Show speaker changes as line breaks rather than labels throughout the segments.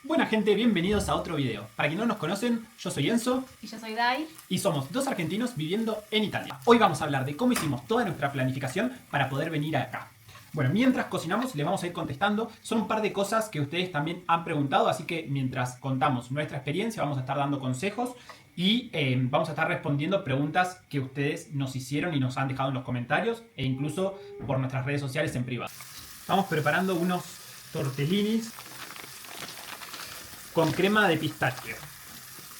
Buena gente, bienvenidos a otro video. Para quienes no nos conocen, yo soy Enzo.
Y yo soy Dai.
Y somos dos argentinos viviendo en Italia. Hoy vamos a hablar de cómo hicimos toda nuestra planificación para poder venir acá. Bueno, mientras cocinamos les vamos a ir contestando. Son un par de cosas que ustedes también han preguntado, así que mientras contamos nuestra experiencia vamos a estar dando consejos y vamos a estar respondiendo preguntas que ustedes nos hicieron y nos han dejado en los comentarios e incluso por nuestras redes sociales en privado. Estamos preparando unos tortellinis con crema de pistacho.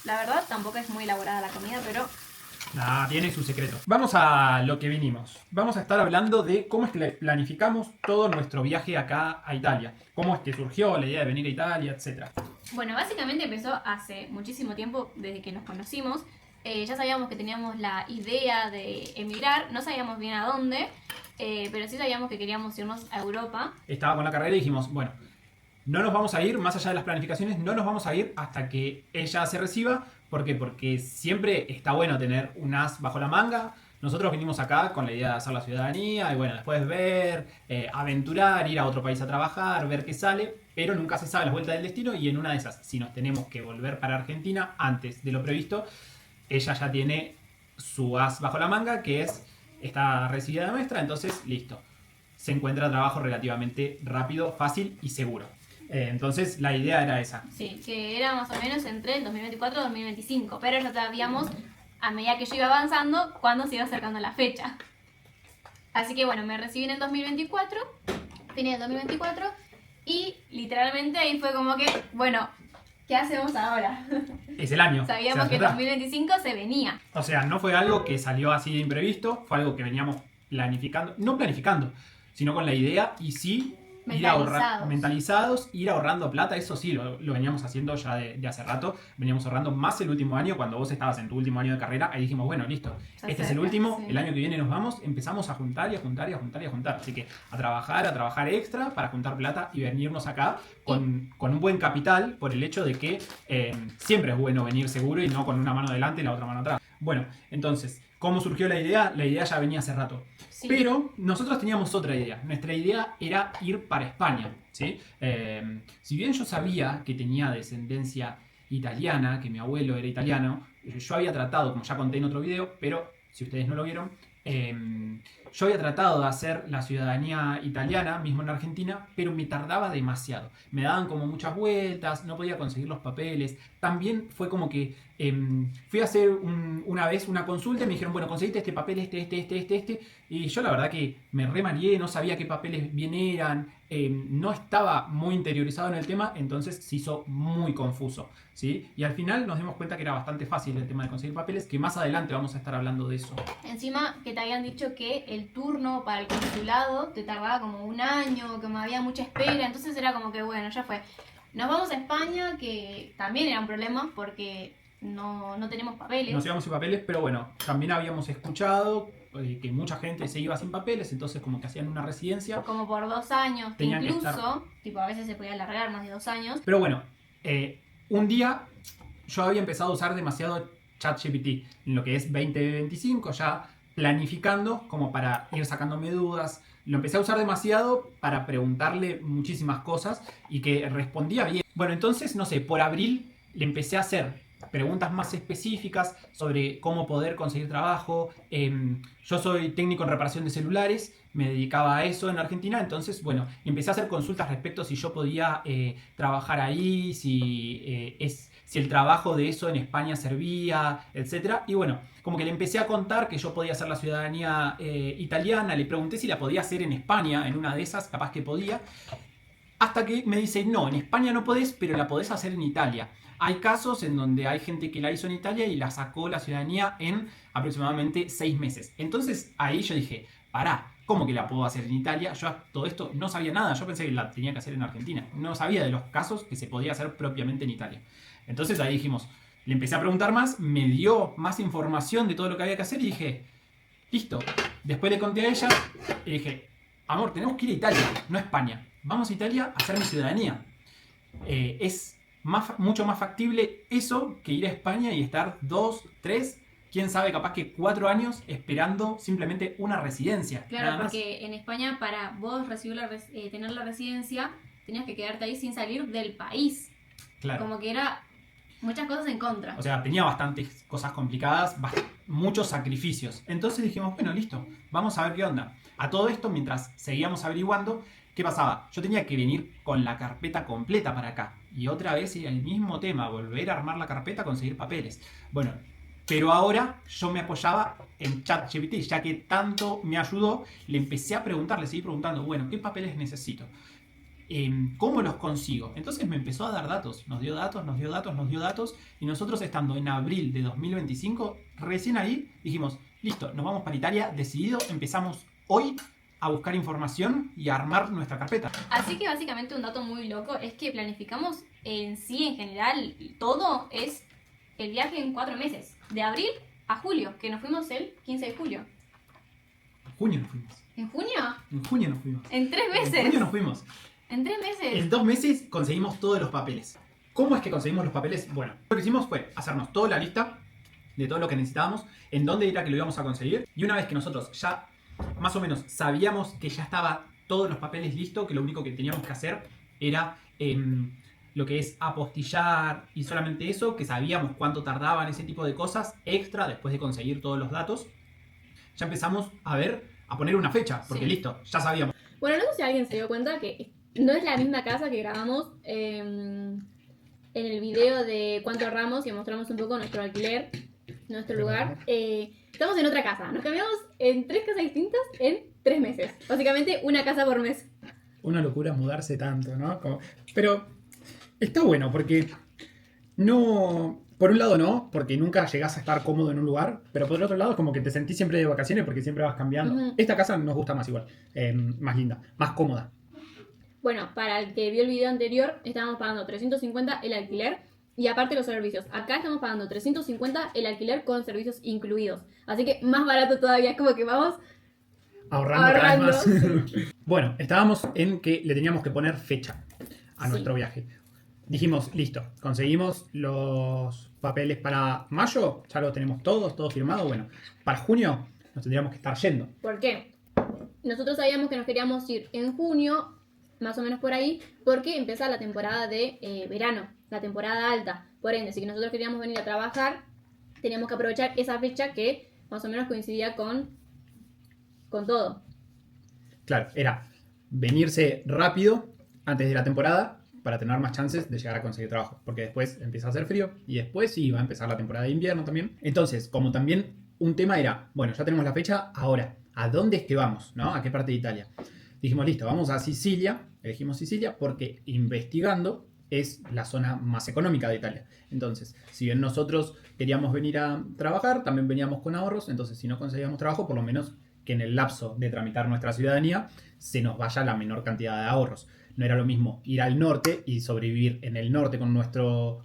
La verdad tampoco es muy elaborada la comida, pero
Tiene su secreto. Vamos a lo que vinimos. Vamos a estar hablando de cómo es que planificamos todo nuestro viaje acá a Italia. Cómo es que surgió la idea de venir a Italia, etc.
bueno, básicamente empezó hace muchísimo tiempo, desde que nos conocimos. Ya sabíamos que teníamos la idea de emigrar, no sabíamos bien a dónde, pero sí sabíamos que queríamos irnos a Europa.
Estaba con la carrera y dijimos, bueno, no nos vamos a ir, más allá de las planificaciones, no nos vamos a ir hasta que ella se reciba. ¿Por qué? Porque siempre está bueno tener un as bajo la manga. Nosotros vinimos acá con la idea de hacer la ciudadanía y bueno, después ver, aventurar, ir a otro país a trabajar, ver qué sale, pero nunca se sabe la vuelta del destino y en una de esas, si nos tenemos que volver para Argentina antes de lo previsto, ella ya tiene su as bajo la manga, que es, está recibida de maestra, entonces listo. Se encuentra trabajo relativamente rápido, fácil y seguro. Entonces la idea era esa.
Sí, que era más o menos entre el 2024 y 2025, pero ya sabíamos a medida que yo iba avanzando cuándo se iba acercando la fecha. Así que bueno, me recibí en el 2024, fin del 2024, y literalmente ahí fue como que, bueno, ¿qué hacemos ahora?
Es el año.
Sabíamos que 2025 se venía.
O sea, no fue algo que salió así de imprevisto, fue algo que veníamos planificando, no planificando, sino con la idea y sí mentalizados, ir ahorrando plata. Eso sí, lo veníamos haciendo ya de hace rato. Veníamos ahorrando más el último año, cuando vos estabas en tu último año de carrera. Ahí dijimos, bueno, listo, este es el último, sí. El año que viene nos vamos, empezamos a juntar y a juntar y a juntar y a juntar. Así que a trabajar extra para juntar plata y venirnos acá con un buen capital, por el hecho de que siempre es bueno venir seguro y no con una mano delante y la otra mano atrás. Bueno, entonces, ¿cómo surgió la idea? La idea ya venía hace rato. Sí. Pero nosotros teníamos otra idea. Nuestra idea era ir para España, ¿sí? Si bien yo sabía que tenía descendencia italiana, que mi abuelo era italiano, yo había tratado, como ya conté en otro video, pero si ustedes no lo vieron, yo había tratado de hacer la ciudadanía italiana, mismo en Argentina, pero me tardaba demasiado. Me daban como muchas vueltas, no podía conseguir los papeles. También fue como que fui a hacer una vez una consulta y me dijeron, bueno, conseguiste este papel, este. Y yo la verdad que me remarié, no sabía qué papeles bien eran, no estaba muy interiorizado en el tema, entonces se hizo muy confuso, ¿sí? Y al final nos dimos cuenta que era bastante fácil el tema de conseguir papeles, que más adelante vamos a estar hablando de eso.
Encima que te habían dicho que el turno para el consulado te tardaba como un año, que había mucha espera, entonces era como que bueno, ya fue. Nos vamos a España, que también era un problema porque no tenemos papeles.
Nos íbamos sin papeles, pero bueno, también habíamos escuchado que mucha gente se iba sin papeles, entonces como que hacían una residencia.
Como por 2 años, incluso, tipo a veces se podía alargar más de 2 años.
Pero bueno, un día yo había empezado a usar demasiado ChatGPT, en lo que es 2025, ya planificando como para ir sacándome dudas. Lo empecé a usar demasiado para preguntarle muchísimas cosas y que respondía bien. Bueno, entonces, no sé, por abril le empecé a hacer preguntas más específicas sobre cómo poder conseguir trabajo. Yo soy técnico en reparación de celulares, me dedicaba a eso en Argentina, entonces, bueno, empecé a hacer consultas respecto a si yo podía trabajar ahí, si el trabajo de eso en España servía, etc. Y bueno, como que le empecé a contar que yo podía hacer la ciudadanía italiana, le pregunté si la podía hacer en España, en una de esas, capaz que podía, hasta que me dice, no, en España no podés, pero la podés hacer en Italia. Hay casos en donde hay gente que la hizo en Italia y la sacó la ciudadanía en aproximadamente 6 meses. Entonces ahí yo dije, pará, ¿cómo que la puedo hacer en Italia? Yo todo esto no sabía nada, yo pensé que la tenía que hacer en Argentina. No sabía de los casos que se podía hacer propiamente en Italia. Entonces ahí dijimos, le empecé a preguntar más, me dio más información de todo lo que había que hacer y dije, listo. Después le conté a ella y dije, amor, tenemos que ir a Italia, no a España. Vamos a Italia a hacer mi ciudadanía. Es mucho más factible eso que ir a España y estar 2, 3, quién sabe, capaz que 4 años esperando simplemente una residencia.
Claro, porque en España para vos tener la residencia tenías que quedarte ahí sin salir del país.
Claro.
Como que era muchas cosas en contra.
O sea, tenía bastantes cosas complicadas, muchos sacrificios. Entonces dijimos, bueno, listo, vamos a ver qué onda. A todo esto, mientras seguíamos averiguando, ¿qué pasaba? Yo tenía que venir con la carpeta completa para acá. Y otra vez era el mismo tema, volver a armar la carpeta, conseguir papeles. Bueno, pero ahora yo me apoyaba en ChatGPT, ya que tanto me ayudó, le empecé a preguntar, le seguí preguntando, bueno, ¿qué papeles necesito? ¿Cómo los consigo? Entonces me empezó a dar datos, nos dio datos, nos dio datos, nos dio datos, y nosotros estando en abril de 2025, recién ahí dijimos, listo, nos vamos para Italia, decidido, empezamos hoy a buscar información y a armar nuestra carpeta.
Así que básicamente un dato muy loco es que planificamos en sí, en general, todo es el viaje en 4 meses, de abril a julio, que nos fuimos el 15 de julio.
En junio nos fuimos.
¿En junio?
En junio nos fuimos.
En 3 meses.
En junio nos fuimos.
En 3 meses.
En 2 meses conseguimos todos los papeles. ¿Cómo es que conseguimos los papeles? Bueno, lo que hicimos fue hacernos toda la lista de todo lo que necesitábamos, en dónde era que lo íbamos a conseguir, y una vez que nosotros ya más o menos sabíamos que ya estaba todos los papeles listos, que lo único que teníamos que hacer era lo que es apostillar y solamente eso, que sabíamos cuánto tardaban ese tipo de cosas extra después de conseguir todos los datos, ya empezamos a poner una fecha, porque
Sí.
listo, ya sabíamos.
Bueno, no sé si alguien se dio cuenta que no es la misma casa que grabamos en el video de cuánto ahorramos y mostramos un poco nuestro alquiler, nuestro lugar. Estamos en otra casa. Nos cambiamos en 3 casas distintas en 3 meses. Básicamente una casa por mes.
Una locura mudarse tanto, ¿no? Pero está bueno porque no... Por un lado no, porque nunca llegás a estar cómodo en un lugar, pero por el otro lado es como que te sentís siempre de vacaciones porque siempre vas cambiando.
Ujú.
Esta casa nos gusta más igual, más linda, más cómoda.
Bueno, para el que vio el video anterior, estábamos pagando 350 el alquiler y aparte los servicios. Acá estamos pagando 350 el alquiler con servicios incluidos. Así que más barato todavía. Es como que vamos
Ahorrando cada vez más. Bueno, estábamos en que le teníamos que poner fecha a
Sí.
nuestro viaje. Dijimos, listo, conseguimos los papeles para mayo, ya los tenemos todos, todo firmado. Bueno, para junio nos tendríamos que estar yendo.
¿Por qué? Nosotros sabíamos que nos queríamos ir en junio, más o menos por ahí, porque empieza la temporada de verano, la temporada alta. Por ende, si nosotros queríamos venir a trabajar, teníamos que aprovechar esa fecha que más o menos coincidía con todo.
Claro, era venirse rápido antes de la temporada para tener más chances de llegar a conseguir trabajo. Porque después empieza a hacer frío y después sí va a empezar la temporada de invierno también. Entonces, como también un tema era, bueno, ya tenemos la fecha, ahora, ¿a dónde es que vamos? ¿No? ¿A qué parte de Italia? Dijimos, listo, vamos a Sicilia. Elegimos Sicilia porque investigando es la zona más económica de Italia. Entonces, si bien nosotros queríamos venir a trabajar, también veníamos con ahorros. Entonces, si no conseguíamos trabajo, por lo menos que en el lapso de tramitar nuestra ciudadanía se nos vaya la menor cantidad de ahorros. No era lo mismo ir al norte y sobrevivir en el norte con nuestros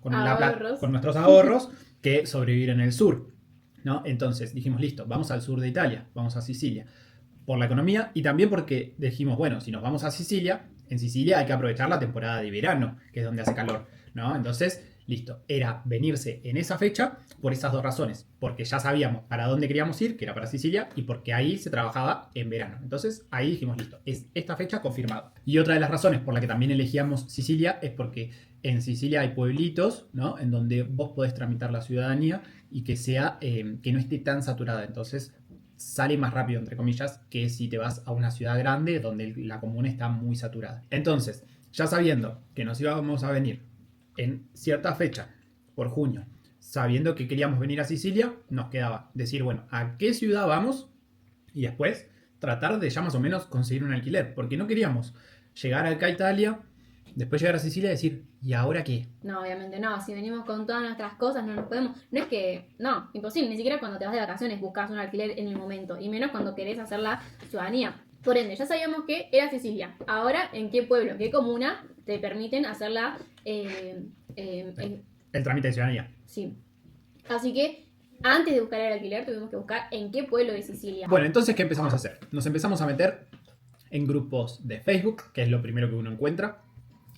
ahorros que sobrevivir en el sur, ¿no? Entonces dijimos, listo, vamos al sur de Italia, vamos a Sicilia. Por la economía y también porque dijimos, bueno, si nos vamos a Sicilia, en Sicilia hay que aprovechar la temporada de verano, que es donde hace calor, ¿no? Entonces, listo, era venirse en esa fecha por esas dos razones. Porque ya sabíamos para dónde queríamos ir, que era para Sicilia, y porque ahí se trabajaba en verano. Entonces, ahí dijimos, listo, es esta fecha confirmada. Y otra de las razones por la que también elegíamos Sicilia es porque en Sicilia hay pueblitos, ¿no? En donde vos podés tramitar la ciudadanía y que sea, que no esté tan saturada. Entonces, sale más rápido, entre comillas, que si te vas a una ciudad grande donde la comuna está muy saturada. Entonces, ya sabiendo que nos íbamos a venir en cierta fecha, por junio, sabiendo que queríamos venir a Sicilia, nos quedaba decir, bueno, ¿a qué ciudad vamos? Y después tratar de ya más o menos conseguir un alquiler, porque no queríamos llegar acá a Italia, después llegar a Sicilia y decir, ¿y ahora qué?
No, obviamente no. Si venimos con todas nuestras cosas, no nos podemos. No es que. No, imposible. Ni siquiera cuando te vas de vacaciones buscas un alquiler en el momento. Y menos cuando querés hacer la ciudadanía. Por ende, ya sabíamos que era Sicilia. Ahora, ¿en qué pueblo, en qué comuna te permiten hacer la.
El trámite de ciudadanía.
Sí. Así que, antes de buscar el alquiler, tuvimos que buscar en qué pueblo de Sicilia.
Bueno, entonces, ¿qué empezamos a hacer? Nos empezamos a meter en grupos de Facebook, que es lo primero que uno encuentra,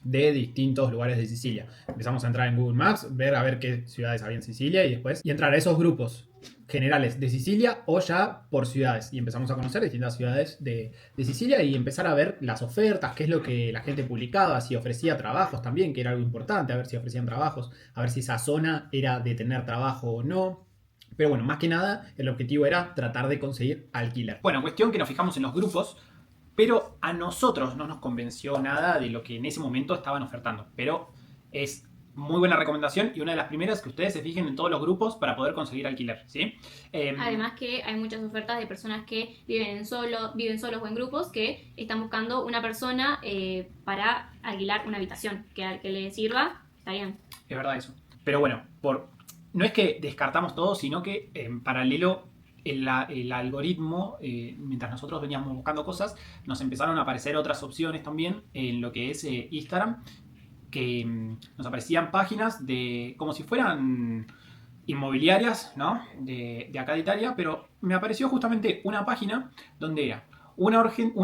de distintos lugares de Sicilia. Empezamos a entrar en Google Maps, ver a ver qué ciudades había en Sicilia y después y entrar a esos grupos generales de Sicilia o ya por ciudades. Y empezamos a conocer distintas ciudades de Sicilia y empezar a ver las ofertas, qué es lo que la gente publicaba, si ofrecía trabajos también, que era algo importante, a ver si ofrecían trabajos, a ver si esa zona era de tener trabajo o no. Pero bueno, más que nada, el objetivo era tratar de conseguir alquiler. Bueno, cuestión que nos fijamos en los grupos, pero a nosotros no nos convenció nada de lo que en ese momento estaban ofertando. Pero es muy buena recomendación y una de las primeras que ustedes se fijen en todos los grupos para poder conseguir alquiler, ¿sí?
Además que hay muchas ofertas de personas que viven solos o en grupos que están buscando una persona para alquilar una habitación, que al que le sirva, está bien.
Es verdad eso. Pero bueno, no es que descartamos todo, sino que en paralelo el algoritmo, mientras nosotros veníamos buscando cosas, nos empezaron a aparecer otras opciones también en lo que es Instagram, que nos aparecían páginas de como si fueran inmobiliarias, ¿no? De acá de Italia, pero me apareció justamente una página donde era una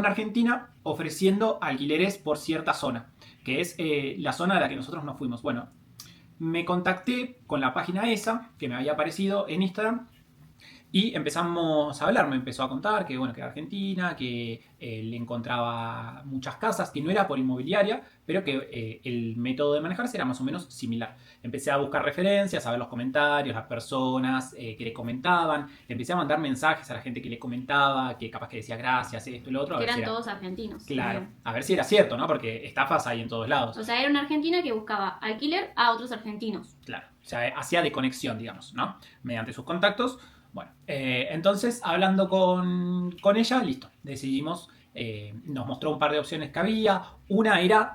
argentina ofreciendo alquileres por cierta zona, que es la zona a la que nosotros nos fuimos. Bueno, me contacté con la página esa que me había aparecido en Instagram y empezamos a hablar. Me empezó a contar que, bueno, que era argentina, que le encontraba muchas casas, que no era por inmobiliaria, pero que el método de manejarse era más o menos similar. Empecé a buscar referencias, a ver los comentarios, las personas que le comentaban. Le empecé a mandar mensajes a la gente que le comentaba, que capaz que decía gracias, esto y lo otro.
Que eran todos argentinos.
Claro, a ver si era cierto, ¿no? Porque estafas hay en todos lados.
O sea, era una argentina que buscaba alquiler a otros argentinos.
Claro, o sea, hacía de conexión, digamos, ¿no? Mediante sus contactos. Bueno, entonces hablando con ella, listo, decidimos, nos mostró un par de opciones que había. Una era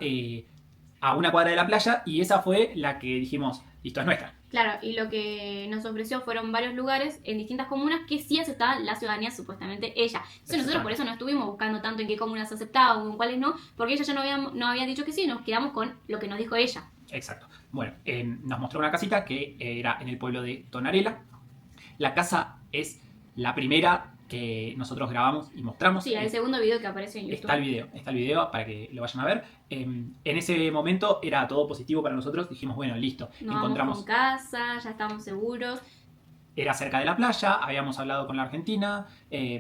a una cuadra de la playa y esa fue la que dijimos, listo, es nuestra.
Claro, y lo que nos ofreció fueron varios lugares en distintas comunas que sí aceptaban la ciudadanía, supuestamente ella. Entonces nosotros por eso no estuvimos buscando tanto en qué comunas aceptaban o en cuáles no, porque ella ya no había dicho que sí, nos quedamos con lo que nos dijo ella.
Exacto. Bueno, nos mostró una casita que era en el pueblo de Tonarela. La casa es la primera que nosotros grabamos y mostramos.
Sí, el segundo video que aparece en YouTube.
Está el video para que lo vayan a ver. En ese momento era todo positivo para nosotros. Dijimos, bueno, listo.
Nos vamos con casa, ya estamos seguros.
Era cerca de la playa, habíamos hablado con la Argentina,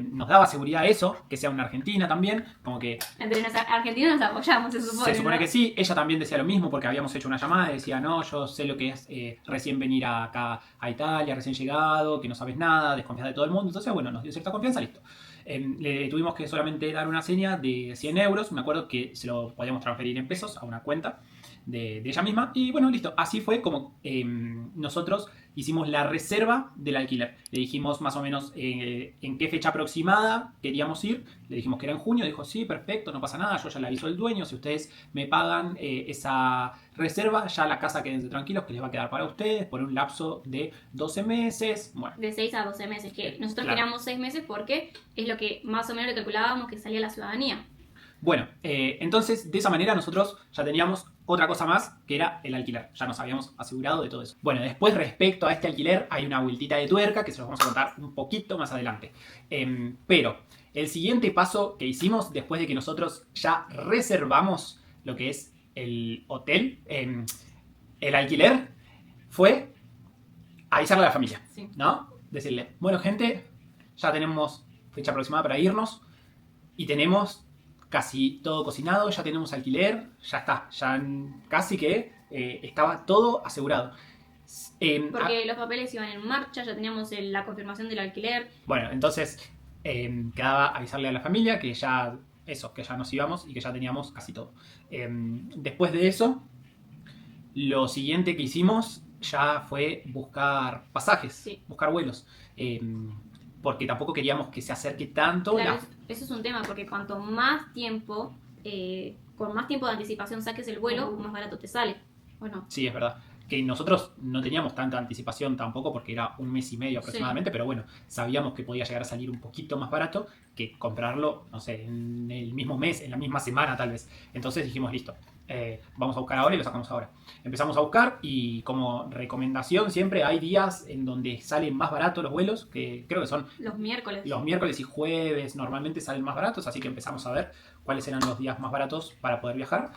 nos daba seguridad eso, que sea una Argentina también, como que...
Entre los argentinos nos apoyamos, se supone.
Se supone,
¿no?
que sí, ella también decía lo mismo porque habíamos hecho una llamada y decía, no, yo sé lo que es recién venir acá a Italia, recién llegado, que no sabes nada, desconfías de todo el mundo, entonces bueno, nos dio cierta confianza, listo. Le tuvimos que solamente dar una seña de 100 euros, me acuerdo que se lo podíamos transferir en pesos a una cuenta de ella misma y bueno, listo, así fue como nosotros hicimos la reserva del alquiler. Le dijimos más o menos en qué fecha aproximada queríamos ir. Le dijimos que era en junio. Dijo, sí, perfecto, no pasa nada. Yo ya le aviso al dueño. Si ustedes me pagan esa reserva, ya la casa quédense tranquilos que les va a quedar para ustedes por un lapso de 12 meses. Bueno.
De 6 a 12 meses. Que nosotros
Claro.
queríamos 6 meses porque es lo que más o menos le calculábamos que salía la ciudadanía.
Bueno, entonces de esa manera nosotros ya teníamos otra cosa más que era el alquiler. Ya nos habíamos asegurado de todo eso. Bueno, después respecto a este alquiler hay una vueltita de tuerca que se los vamos a contar un poquito más adelante. Pero el siguiente paso que hicimos después de que nosotros ya reservamos lo que es el hotel, el alquiler, fue avisarle a la familia,
Sí.
¿no? Decirle, bueno gente, ya tenemos fecha aproximada para irnos y tenemos casi todo cocinado, ya tenemos alquiler, ya está, ya casi que estaba todo asegurado.
Porque los papeles iban en marcha, ya teníamos la confirmación del alquiler.
Bueno, entonces quedaba avisarle a la familia que ya nos íbamos y que ya teníamos casi todo. Después de eso, lo siguiente que hicimos ya fue buscar pasajes,
Sí.
buscar vuelos. Porque tampoco queríamos que se acerque tanto.
Claro, eso es un tema, porque cuanto más tiempo, con más tiempo de anticipación saques el vuelo, más barato te sale. ¿O no?
Sí, es verdad. Que nosotros no teníamos tanta anticipación tampoco porque era un mes y medio aproximadamente, pero bueno, sabíamos que podía llegar a salir un poquito más barato que comprarlo, no sé, en el mismo mes, en la misma semana tal vez. Entonces dijimos, listo, vamos a buscar ahora y lo sacamos ahora. Empezamos a buscar y como recomendación siempre hay días en donde salen más baratos los vuelos, que creo que son
Los miércoles.
los miércoles y jueves normalmente salen más baratos, así que empezamos a ver cuáles eran los días más baratos para poder viajar.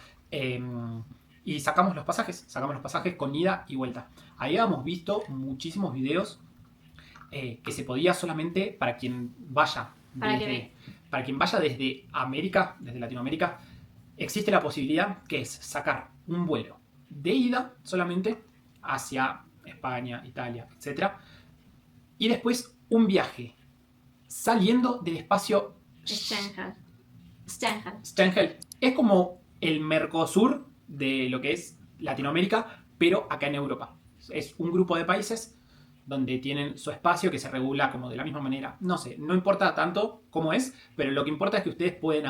Y sacamos los pasajes con ida y vuelta. Habíamos visto muchísimos videos que se podía solamente para quien vaya para quien vaya desde América, desde Latinoamérica, existe la posibilidad que es sacar un vuelo de ida solamente hacia España, Italia, etc. Y después un viaje saliendo del espacio
Schengen.
Schengen. Es como el Mercosur de lo que es Latinoamérica, pero acá en Europa. Es un grupo de países donde tienen su espacio que se regula como de la misma manera. No sé, no importa tanto cómo es, pero lo que importa es que ustedes pueden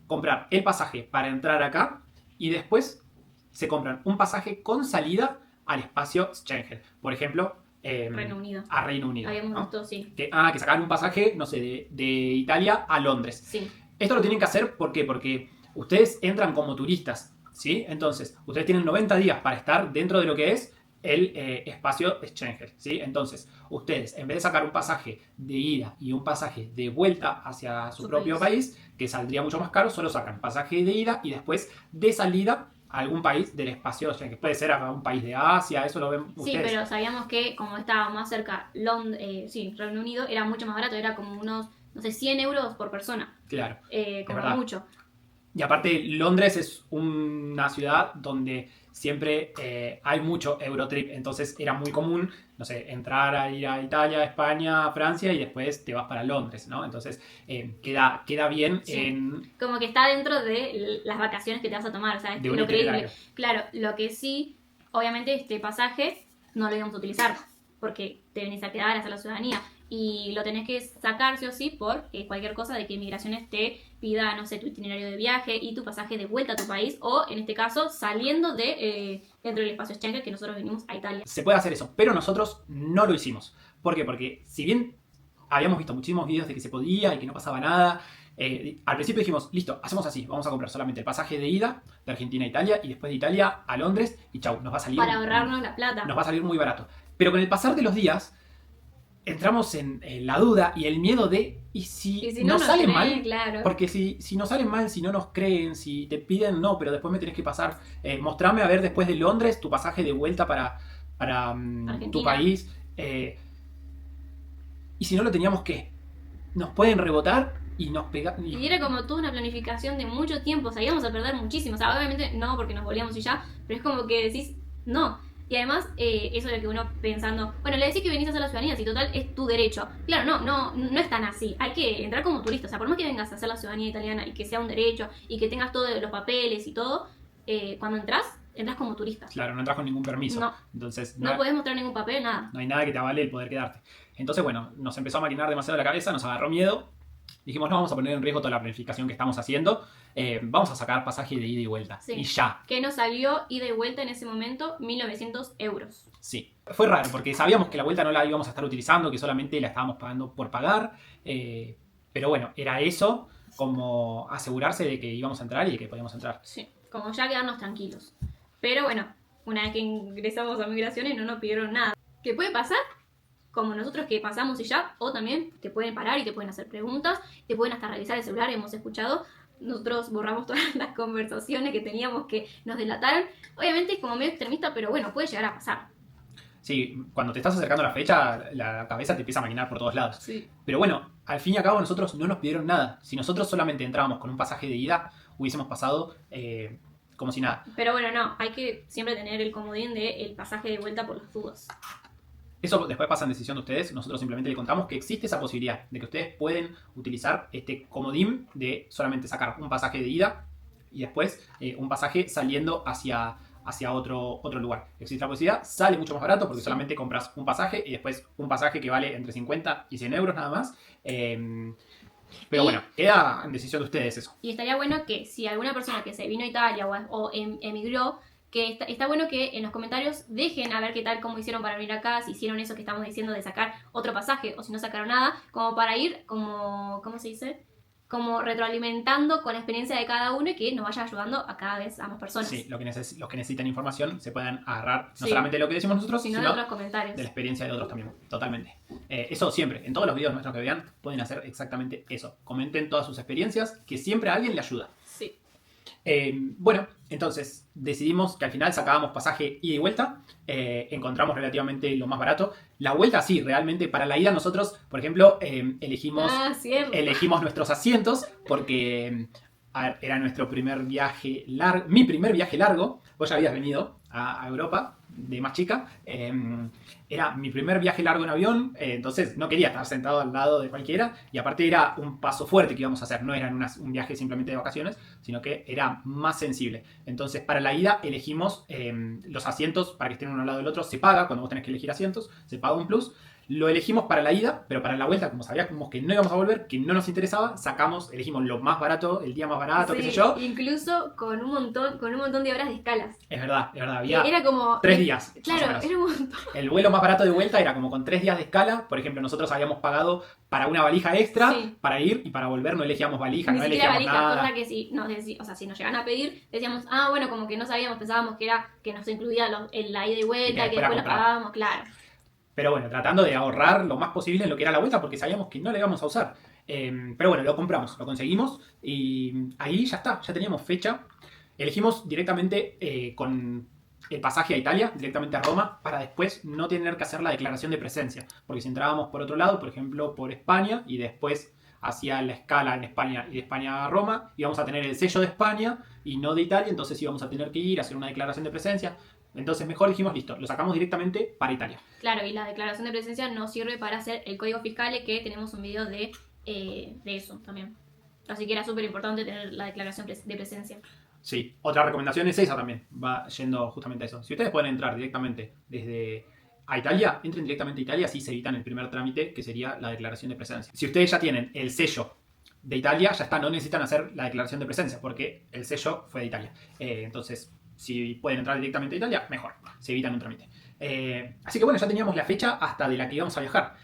comprar el pasaje para entrar acá y después se compran un pasaje con salida al espacio Schengen. Por ejemplo,
Reino Unido.
a Reino Unido.
Habíamos
¿no?
visto, sí.
Que sacaban un pasaje, no sé, de Italia a Londres.
Sí.
Esto lo tienen que hacer, ¿por qué? Porque ustedes entran como turistas, ¿sí? Entonces, ustedes tienen 90 días para estar dentro de lo que es el espacio Schengen, ¿sí? Entonces, ustedes, en vez de sacar un pasaje de ida y un pasaje de vuelta hacia su propio país, que saldría mucho más caro, solo sacan pasaje de ida y después de salida a algún país del espacio Schengen. Puede ser a un país de Asia, eso lo ven ustedes.
Sí, pero sabíamos que como estaba más cerca Reino Unido, era mucho más barato, era como unos, no sé, 100 euros por persona.
Claro.
Como
verdad.
mucho.
Y aparte, Londres es una ciudad donde siempre hay mucho Eurotrip, entonces era muy común, no sé, entrar a ir a Italia, España, Francia y después te vas para Londres, ¿no? Entonces queda bien en...
Como que está dentro de las vacaciones que te vas a tomar, o sea, es
De un
lo creíble.
itinerario.
Claro, lo que sí, obviamente este pasaje no lo íbamos a utilizar porque te venís a quedar a hacer la ciudadanía y lo tenés que sacar sí o sí por cualquier cosa de que Migraciones te pida, no sé, tu itinerario de viaje y tu pasaje de vuelta a tu país o, en este caso, saliendo de dentro del espacio Schengen que nosotros vinimos a Italia.
Se puede hacer eso, pero nosotros no lo hicimos. ¿Por qué? Porque si bien habíamos visto muchísimos videos de que se podía y que no pasaba nada, al principio dijimos, listo, hacemos así, vamos a comprar solamente el pasaje de ida de Argentina a Italia y después de Italia a Londres y chau, nos va a salir...
Para ahorrarnos la plata.
Nos va a salir muy barato. Pero con el pasar de los días, entramos en la duda y el miedo de, ¿y si
no
nos sale
creen,
mal?
Claro.
Porque si nos sale mal, si no nos creen, si te piden no, pero después me tenés que pasar, mostrame a ver después de Londres tu pasaje de vuelta para tu país. Y si no lo teníamos, ¿qué? Nos pueden rebotar y nos pegar.
Y era como toda una planificación de mucho tiempo, o sea, íbamos a perder muchísimo. O sea, obviamente no porque nos volvíamos y ya, pero es como que decís, no. Y además, eso de que uno pensando, bueno, le decís que venís a hacer la ciudadanía, si total es tu derecho. Claro, no es tan así. Hay que entrar como turista. O sea, por más que vengas a hacer la ciudadanía italiana y que sea un derecho y que tengas todos los papeles y todo, cuando entras como turista.
Claro, no entras con ningún permiso.
No.
Entonces,
no podés mostrar ningún papel, nada.
No hay nada que te avale el poder quedarte. Entonces, bueno, nos empezó a maquinar demasiado la cabeza, nos agarró miedo. Dijimos, no vamos a poner en riesgo toda la planificación que estamos haciendo. Vamos a sacar pasaje de ida y vuelta.
Sí.
Y ya.
Que nos salió ida y vuelta en ese momento 1.900 euros.
Sí. Fue raro porque sabíamos que la vuelta no la íbamos a estar utilizando, que solamente la estábamos pagando por pagar. Pero bueno, era eso como asegurarse de que íbamos a entrar y de que podíamos entrar.
Sí, como ya quedarnos tranquilos. Pero bueno, una vez que ingresamos a Migraciones no nos pidieron nada. ¿Qué puede pasar? Como nosotros que pasamos y ya, o también te pueden parar y te pueden hacer preguntas, te pueden hasta revisar el celular, hemos escuchado. Nosotros borramos todas las conversaciones que teníamos que nos delataron. Obviamente es como medio extremista, pero bueno, puede llegar a pasar.
Sí, cuando te estás acercando a la fecha, la cabeza te empieza a maquinar por todos lados.
Sí.
Pero bueno, al fin y al cabo nosotros no nos pidieron nada. Si nosotros solamente entrábamos con un pasaje de ida, hubiésemos pasado como si nada.
Pero bueno, no, hay que siempre tener el comodín del pasaje de vuelta por las dudas.
Eso después pasa en decisión de ustedes. Nosotros simplemente le contamos que existe esa posibilidad de que ustedes pueden utilizar este comodín de solamente sacar un pasaje de ida y después un pasaje saliendo hacia otro lugar. Existe la posibilidad, sale mucho más barato porque solamente compras un pasaje y después un pasaje que vale entre 50 y 100 euros nada más. Pero bueno, queda en decisión de ustedes eso.
Y estaría bueno que si alguna persona que se vino a Italia o emigró, que está bueno que en los comentarios dejen a ver qué tal, cómo hicieron para venir acá, si hicieron eso que estamos diciendo de sacar otro pasaje o si no sacaron nada, como para ir como, ¿cómo se dice? Como retroalimentando con la experiencia de cada uno y que nos vaya ayudando a cada vez a más personas.
Sí, los que necesitan información se puedan agarrar no
Sí.
solamente de lo que decimos nosotros,
sino de otros comentarios.
de la experiencia de otros también, totalmente. Eso siempre, en todos los videos nuestros que vean, pueden hacer exactamente eso. Comenten todas sus experiencias, que siempre a alguien le ayuda.
Sí.
Bueno, entonces decidimos que al final sacábamos pasaje ida y vuelta. Encontramos relativamente lo más barato. La vuelta sí, realmente para la ida nosotros, por ejemplo,
Cierto.
elegimos nuestros asientos porque a ver, era nuestro primer viaje largo, mi primer viaje largo. Vos ya habías venido a Europa de más chica. Era mi primer viaje largo en avión, entonces no quería estar sentado al lado de cualquiera. Y aparte era un paso fuerte que íbamos a hacer, no era un viaje simplemente de vacaciones, sino que era más sensible. Entonces para la ida elegimos los asientos para que estén uno al lado del otro. Se paga cuando vos tenés que elegir asientos, se paga un plus. Lo elegimos para la ida, pero para la vuelta, como sabíamos que no íbamos a volver, que no nos interesaba, elegimos lo más barato, el día más barato,
Sí,
qué sé yo.
incluso con un montón de horas de escalas.
Es verdad, había
Era como
3 días. más o
Claro,
menos.
era un montón.
El vuelo más barato de vuelta era como con 3 días de escala. Por ejemplo, nosotros habíamos pagado para una valija extra
Sí.
para ir y para volver no elegíamos valija,
Ni
no
siquiera
elegíamos
valija,
nada.
cosa que si nos llegan a pedir, decíamos, bueno, como que no sabíamos, pensábamos que era que nos incluía la ida y vuelta,
Y que
que
después la
después lo
compraba.
pagábamos, claro.
Pero bueno, tratando de ahorrar lo más posible en lo que era la vuelta porque sabíamos que no la íbamos a usar. Pero bueno, lo compramos, lo conseguimos y ahí ya está, ya teníamos fecha. Elegimos directamente con el pasaje a Italia, directamente a Roma, para después no tener que hacer la declaración de presencia. Porque si entrábamos por otro lado, por ejemplo, por España y después hacía la escala en España y de España a Roma, íbamos a tener el sello de España y no de Italia, entonces íbamos a tener que ir a hacer una declaración de presencia. Entonces mejor dijimos, listo, lo sacamos directamente para Italia.
Claro, y la declaración de presencia nos sirve para hacer el código fiscal, que tenemos un video de eso también. Así que era súper importante tener la declaración de presencia.
Sí, otra recomendación es esa también, va yendo justamente a eso. Si ustedes pueden entrar directamente desde a Italia, entren directamente a Italia, así se evitan el primer trámite, que sería la declaración de presencia. Si ustedes ya tienen el sello de Italia, ya está, no necesitan hacer la declaración de presencia, porque el sello fue de Italia. Entonces, si pueden entrar directamente a Italia, mejor, se evitan un trámite. Así que bueno, ya teníamos la fecha hasta de la que íbamos a viajar.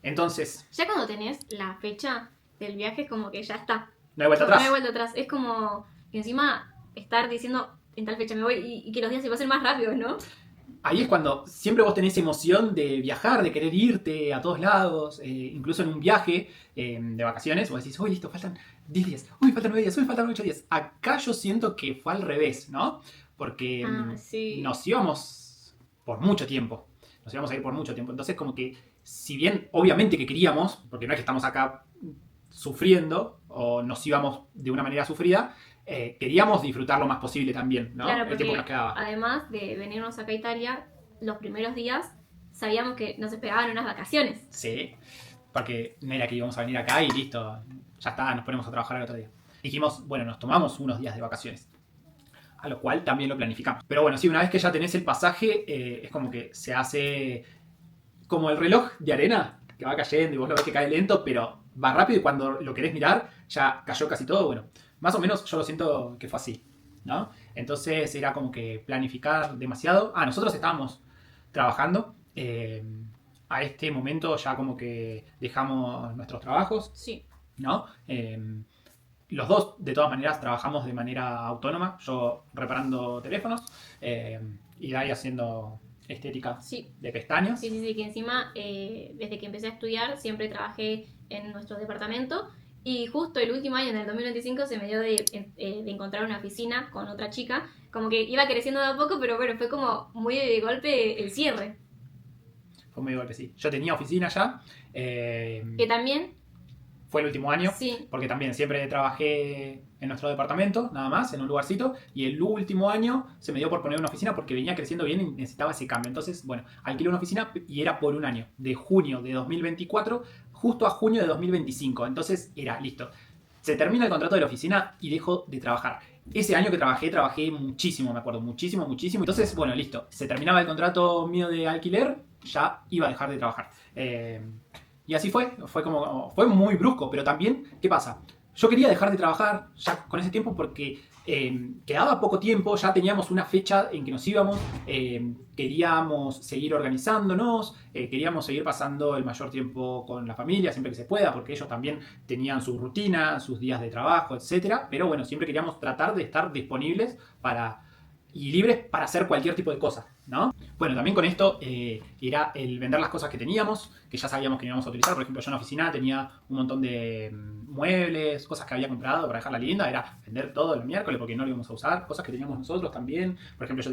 Entonces,
Ya cuando tenés la fecha del viaje, es como que ya está.
no hay vuelta
No hay
atrás.
vuelta atrás. Es como que encima estar diciendo en tal fecha me voy y que los días se pasen más rápido, ¿no?
Ahí es cuando siempre vos tenés emoción de viajar, de querer irte a todos lados, incluso en un viaje de vacaciones, vos decís, uy, listo, faltan 10 días, uy, faltan 9 días, uy, faltan 8 días. Acá yo siento que fue al revés, ¿no? Porque
Sí.
nos íbamos por mucho tiempo, nos íbamos a ir por mucho tiempo. Entonces como que, si bien obviamente que queríamos, porque no es que estamos acá sufriendo o nos íbamos de una manera sufrida, queríamos disfrutar lo más posible también, ¿no?
Claro,
El tiempo
porque
que nos quedaba.
además de venirnos acá a Italia, los primeros días sabíamos que nos esperaban unas vacaciones.
Sí, porque no era que íbamos a venir acá y listo, ya está, nos ponemos a trabajar el otro día. Dijimos, bueno, nos tomamos unos días de vacaciones, a lo cual también lo planificamos. Pero bueno, sí, una vez que ya tenés el pasaje, es como que se hace como el reloj de arena, que va cayendo y vos lo ves que cae lento, pero va rápido y cuando lo querés mirar ya cayó casi todo. Bueno, más o menos yo lo siento que fue así, ¿no? Entonces era como que planificar demasiado. Nosotros estábamos trabajando. A este momento ya como que dejamos nuestros trabajos,
Sí.
¿no? Los dos, de todas maneras, trabajamos de manera autónoma. Yo reparando teléfonos y Dai haciendo estética
Sí.
de pestañas.
Sí, que encima, desde que empecé a estudiar, siempre trabajé en nuestro departamento. Y justo el último año, en el 2025, se me dio de encontrar una oficina con otra chica. Como que iba creciendo de a poco, pero bueno, fue como muy de golpe el cierre.
Fue muy golpe, sí. Yo tenía oficina ya.
Que también,
Fue el último año.
sí,
Porque también siempre trabajé en nuestro departamento, nada más, en un lugarcito. Y el último año se me dio por poner una oficina porque venía creciendo bien y necesitaba ese cambio. Entonces, bueno, alquilé una oficina y era por un año. De junio de 2024 justo a junio de 2025. Entonces era listo. Se termina el contrato de la oficina y dejo de trabajar. Ese año que trabajé muchísimo, me acuerdo, muchísimo. Entonces, bueno, listo. Se terminaba el contrato mío de alquiler, ya iba a dejar de trabajar. Y así fue muy brusco, pero también, ¿qué pasa? Yo quería dejar de trabajar ya con ese tiempo porque quedaba poco tiempo, ya teníamos una fecha en que nos íbamos, queríamos seguir organizándonos, queríamos seguir pasando el mayor tiempo con la familia, siempre que se pueda, porque ellos también tenían su rutina, sus días de trabajo, etc. Pero bueno, siempre queríamos tratar de estar disponibles y libres para hacer cualquier tipo de cosa, ¿no? Bueno, también con esto era el vender las cosas que teníamos, que ya sabíamos que íbamos a utilizar. Por ejemplo, yo en la oficina tenía un montón de muebles, cosas que había comprado para dejarla linda. Era vender todo el miércoles porque no lo íbamos a usar. Cosas que teníamos nosotros también. Por ejemplo,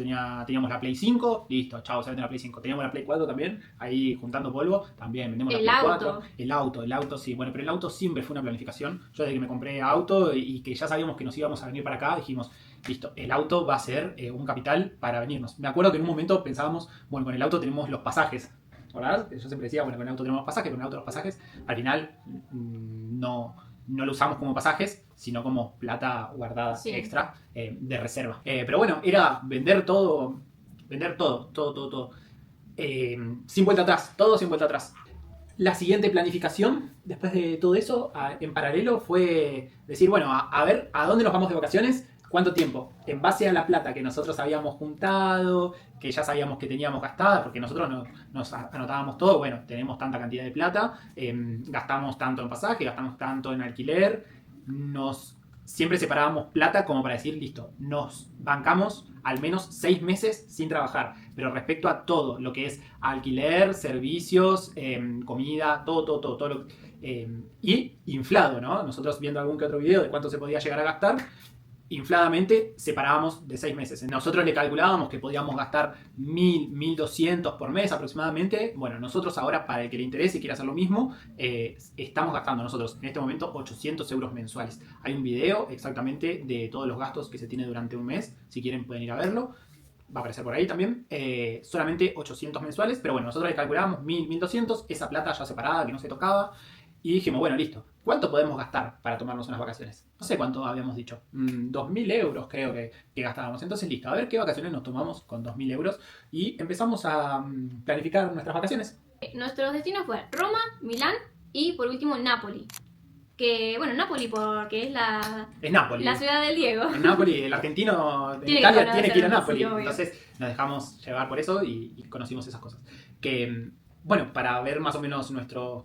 teníamos la Play 5, listo, chao, se vende la Play 5. Teníamos la Play 4 también, ahí juntando polvo, también vendemos la
El
Play
auto.
4. El auto, sí. Bueno, pero el auto siempre fue una planificación. Yo desde que me compré auto y que ya sabíamos que nos íbamos a venir para acá, dijimos, listo, el auto va a ser un capital para venirnos. Me acuerdo que en un momento pensábamos, bueno, con el auto tenemos los pasajes, ¿verdad? Yo siempre decía, bueno, con el auto tenemos los pasajes, con el auto los pasajes. Al final no lo usamos como pasajes, sino como plata guardada
Sí.
extra de reserva. Pero bueno, era vender todo, todo. Sin vuelta atrás, todo sin vuelta atrás. La siguiente planificación, después de todo eso, en paralelo, fue decir, bueno, a ver, ¿a dónde nos vamos de vacaciones? ¿Cuánto tiempo? En base a la plata que nosotros habíamos juntado, que ya sabíamos que teníamos gastada, porque nosotros nos anotábamos todo, bueno, tenemos tanta cantidad de plata, gastamos tanto en pasaje, gastamos tanto en alquiler, siempre separábamos plata como para decir, listo, nos bancamos al menos 6 meses sin trabajar. Pero respecto a todo lo que es alquiler, servicios, comida, todo y inflado, ¿no? Nosotros viendo algún que otro video de cuánto se podía llegar a gastar, infladamente separábamos de 6 meses. Nosotros le calculábamos que podíamos gastar 1.000, 1.200 por mes aproximadamente. Bueno, nosotros ahora, para el que le interese y quiera hacer lo mismo, estamos gastando nosotros en este momento 800 euros mensuales. Hay un video exactamente de todos los gastos que se tiene durante un mes. Si quieren pueden ir a verlo. Va a aparecer por ahí también. Solamente 800 mensuales. Pero bueno, nosotros le calculábamos 1.000, 1.200. Esa plata ya separada que no se tocaba. Y dijimos, bueno, listo. ¿Cuánto podemos gastar para tomarnos unas vacaciones? No sé cuánto habíamos dicho. 2.000 euros creo que gastábamos. Entonces, listo. A ver qué vacaciones nos tomamos con 2.000 euros. Y empezamos a planificar nuestras vacaciones.
Nuestros destinos fueron Roma, Milán y por último Nápoli. Que, bueno, Nápoli porque es
Nápoli.
la ciudad del Diego.
En Nápoli, el argentino de
Tiene
Italia
que
tiene que ir a
conocerlo,
Nápoli.
sí, obvio.
Entonces nos dejamos llevar por eso y conocimos esas cosas. Que, bueno, para ver más o menos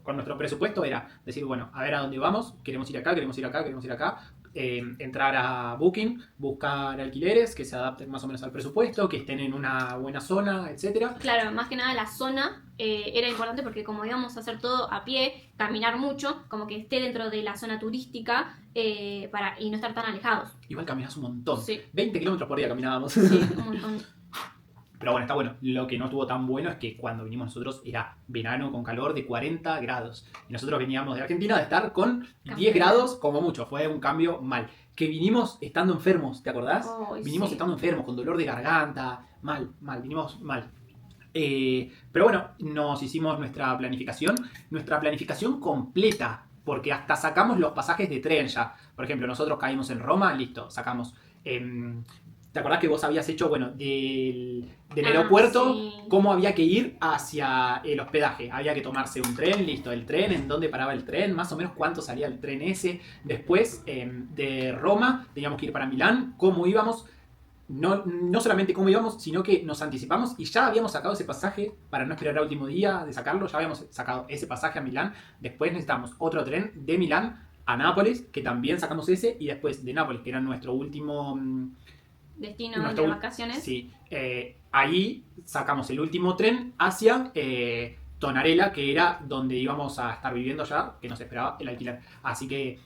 con nuestro presupuesto era decir, bueno, a ver a dónde vamos. Queremos ir acá, queremos ir acá, queremos ir acá. Entrar a Booking, buscar alquileres que se adapten más o menos al presupuesto, que estén en una buena zona, etcétera.
Claro, más que nada la zona era importante porque como íbamos a hacer todo a pie, caminar mucho, como que esté dentro de la zona turística y no estar tan alejados.
Igual caminás un montón.
Sí.
20 kilómetros por día caminábamos.
Sí, un montón.
Pero bueno, está bueno. Lo que no estuvo tan bueno es que cuando vinimos nosotros era verano con calor de 40 grados. Y nosotros veníamos de Argentina de estar con 10 grados como mucho. Fue un cambio mal. Que vinimos estando enfermos, ¿te acordás?
Oh,
vinimos
sí.
estando enfermos, con dolor de garganta. Mal, vinimos mal. Pero bueno, nos hicimos nuestra planificación completa. Porque hasta sacamos los pasajes de tren ya. Por ejemplo, nosotros caímos en Roma, listo, sacamos... ¿Te acordás que vos habías hecho, bueno, del aeropuerto,
sí.
cómo había que ir hacia el hospedaje? Había que tomarse un tren, listo, el tren, en dónde paraba el tren, más o menos cuánto salía el tren ese. Después, de Roma, teníamos que ir para Milán, cómo íbamos. No solamente cómo íbamos, sino que nos anticipamos y ya habíamos sacado ese pasaje para no esperar al último día de sacarlo. Ya habíamos sacado ese pasaje a Milán. Después necesitamos otro tren de Milán a Nápoles, que también sacamos ese. Y después de Nápoles, que era nuestro último...
destino de vacaciones.
Sí, ahí sacamos el último tren hacia Tonarela, que era donde íbamos a estar viviendo ya, que nos esperaba el alquiler. Así que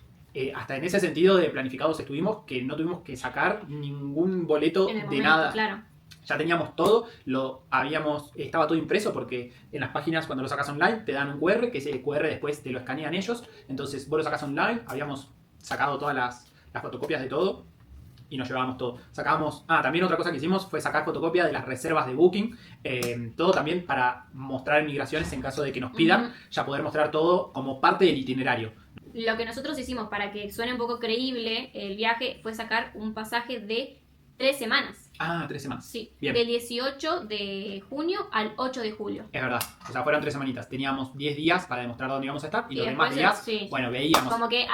hasta en ese sentido de planificados estuvimos, que no tuvimos que sacar ningún boleto
En el
de
momento,
nada.
claro.
Ya teníamos todo, estaba todo impreso porque en las páginas cuando lo sacas online te dan un QR, que ese QR después te lo escanean ellos. Entonces vos lo sacas online, habíamos sacado todas las fotocopias de todo y nos llevábamos todo. También otra cosa que hicimos fue sacar fotocopia de las reservas de Booking, todo también para mostrar en migraciones en caso de que nos pidan, ya poder mostrar todo como parte del itinerario.
Lo que nosotros hicimos para que suene un poco creíble el viaje fue sacar un pasaje de 3 semanas.
3 semanas.
Sí,
Bien.
del 18 de junio al 8 de julio.
Es verdad, o sea, fueron 3 semanitas. Teníamos 10 días para demostrar dónde íbamos a estar y
Y
los demás
después,
días,
sí.
bueno, veíamos.
Como que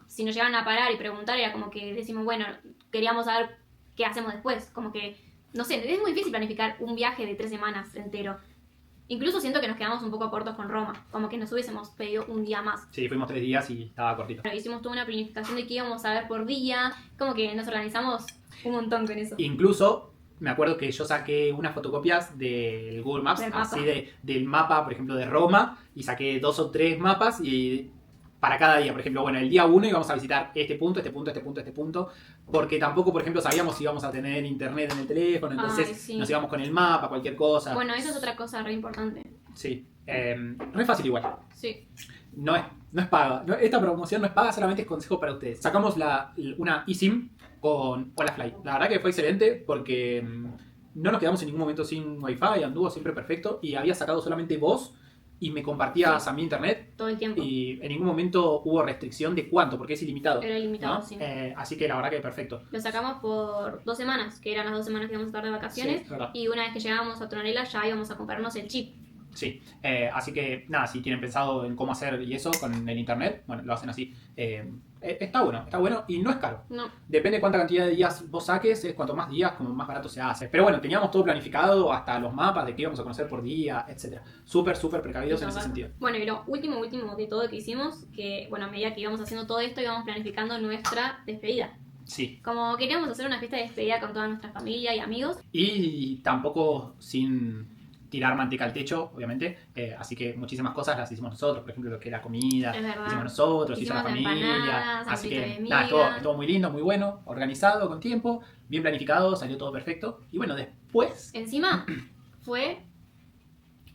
si nos llegaban a parar y preguntar, era como que decimos, bueno, queríamos saber qué hacemos después. Como que, no sé, es muy difícil planificar un viaje de 3 semanas entero. Incluso siento que nos quedamos un poco cortos con Roma, como que nos hubiésemos pedido un día más.
Sí, fuimos 3 días y estaba cortito.
Bueno, hicimos toda una planificación de qué íbamos a ver por día, como que nos organizamos un montón con eso.
Incluso me acuerdo que yo saqué unas fotocopias del Google Maps,
Del mapa.
así del mapa, por ejemplo, de Roma, y saqué 2 o 3 mapas y para cada día. Por ejemplo, bueno, el día 1 íbamos a visitar este punto, este punto, este punto, este punto, porque tampoco, por ejemplo, sabíamos si íbamos a tener internet en el teléfono, entonces
Ay, sí.
nos íbamos con el mapa, cualquier cosa.
Bueno, eso es otra cosa re importante.
Sí, no es fácil igual.
Sí.
No es paga. Esta promoción no es paga, solamente es consejo para ustedes. Sacamos una eSIM con Holafly. La verdad que fue excelente porque no nos quedamos en ningún momento sin Wi-Fi, anduvo siempre perfecto y había sacado solamente voz y me compartías a mi internet
Todo el tiempo.
y en ningún momento hubo restricción de cuánto, porque es ilimitado.
Era ilimitado,
¿no?
sí.
Así que la verdad que perfecto.
Lo sacamos por 2 semanas, que eran las 2 semanas que íbamos a estar de vacaciones.
Sí, es verdad.
Y una vez que llegábamos a Tonarela ya íbamos a comprarnos el chip.
Sí, así que nada, si tienen pensado en cómo hacer y eso con el internet, bueno, lo hacen así. Está bueno y no es caro.
No.
Depende de cuánta cantidad de días vos saques, es cuanto más días, como más barato se hace. Pero bueno, teníamos todo planificado, hasta los mapas de qué íbamos a conocer por día, etc. Súper precavidos en ese sentido.
Bueno, y lo último de todo que hicimos, que bueno, a medida que íbamos haciendo todo esto, íbamos planificando nuestra despedida.
Sí.
Como queríamos hacer una fiesta de despedida con toda nuestra familia y amigos.
Y tampoco sin tirar manteca al techo, obviamente. Así que muchísimas cosas las hicimos nosotros. Por ejemplo, lo que era comida,
Es verdad.
hicimos nosotros, hizo la
Hicimos
familia.
empanadas,
Así que
sanguchito de
nada,
miga.
estuvo muy lindo, muy bueno, organizado, con tiempo, bien planificado, salió todo perfecto. Y bueno, después...
Encima fue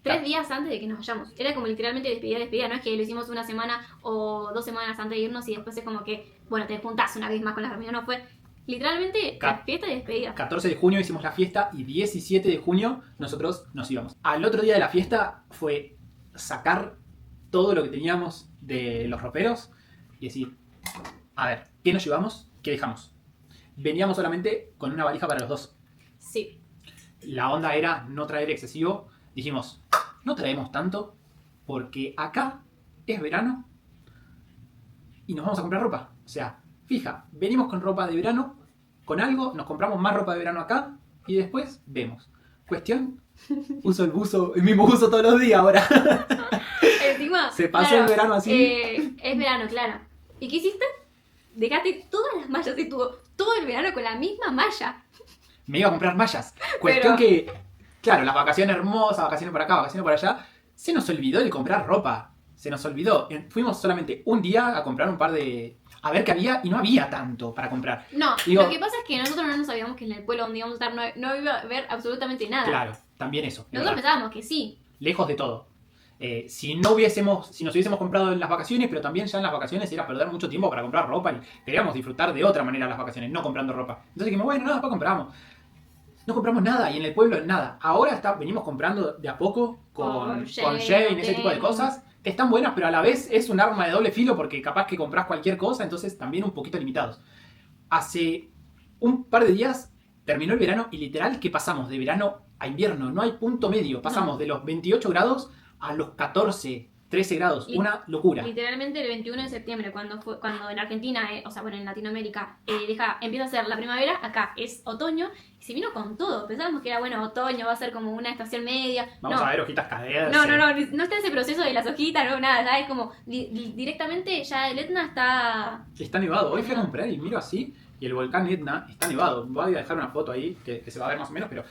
3 días antes de que nos vayamos. Era como literalmente despedida. No es que lo hicimos una semana o 2 semanas antes de irnos y después es como que, bueno, te juntás una vez más con la familia. No, fue literalmente la fiesta de despedida.
14 de junio hicimos la fiesta y 17 de junio nosotros nos íbamos. Al otro día de la fiesta fue sacar todo lo que teníamos de los roperos y decir, a ver, ¿qué nos llevamos? ¿Qué dejamos? Veníamos solamente con una valija para los dos.
Sí.
La onda era no traer excesivo. Dijimos, no traemos tanto porque acá es verano y nos vamos a comprar ropa. O sea, fija, venimos con ropa de verano, con algo, nos compramos más ropa de verano acá y después vemos. Cuestión, uso el mismo buzo todos los días ahora.
Encima,
Se pasó el verano así.
Es verano, claro. ¿Y qué hiciste? Dejaste todas las mallas y estuvo todo el verano con la misma malla.
Me iba a comprar mallas. Cuestión que, claro, las vacaciones hermosas, vacaciones por acá, vacaciones por allá, se nos olvidó de comprar ropa. Se nos olvidó. Fuimos solamente un día a comprar un par de... A ver qué había y no había tanto para comprar.
No,
Digo,
lo que pasa es que nosotros no sabíamos que en el pueblo donde íbamos a estar no iba a haber absolutamente nada.
Claro, también eso. es
Nosotros
verdad.
pensábamos que sí.
Lejos de todo. Si nos hubiésemos comprado en las vacaciones, pero también ya en las vacaciones era perder mucho tiempo para comprar ropa y queríamos disfrutar de otra manera las vacaciones, no comprando ropa. Entonces dijimos, bueno, nada, después compramos. No compramos nada y en el pueblo nada. Ahora venimos comprando de a poco con Jane, ese tipo de cosas, que están buenas, pero a la vez es un arma de doble filo porque capaz que compras cualquier cosa, entonces también un poquito limitados. Hace un par de días terminó el verano y literal que pasamos de verano a invierno, no hay punto medio. Pasamos de los 28 grados a los 14, 13 grados, una locura.
Literalmente el 21 de septiembre, cuando en Argentina, o sea, bueno, en Latinoamérica, empieza a ser la primavera, acá es otoño, y se vino con todo. Pensábamos que era, bueno, otoño, va a ser como una estación media.
Vamos a ver hojitas caerse.
No está ese proceso de las hojitas, no, nada, ya es como directamente ya el Etna está...
Está nevado. Hoy fui a comprar y miro así y el volcán Etna está nevado. Voy a dejar una foto ahí que se va a ver más o menos, pero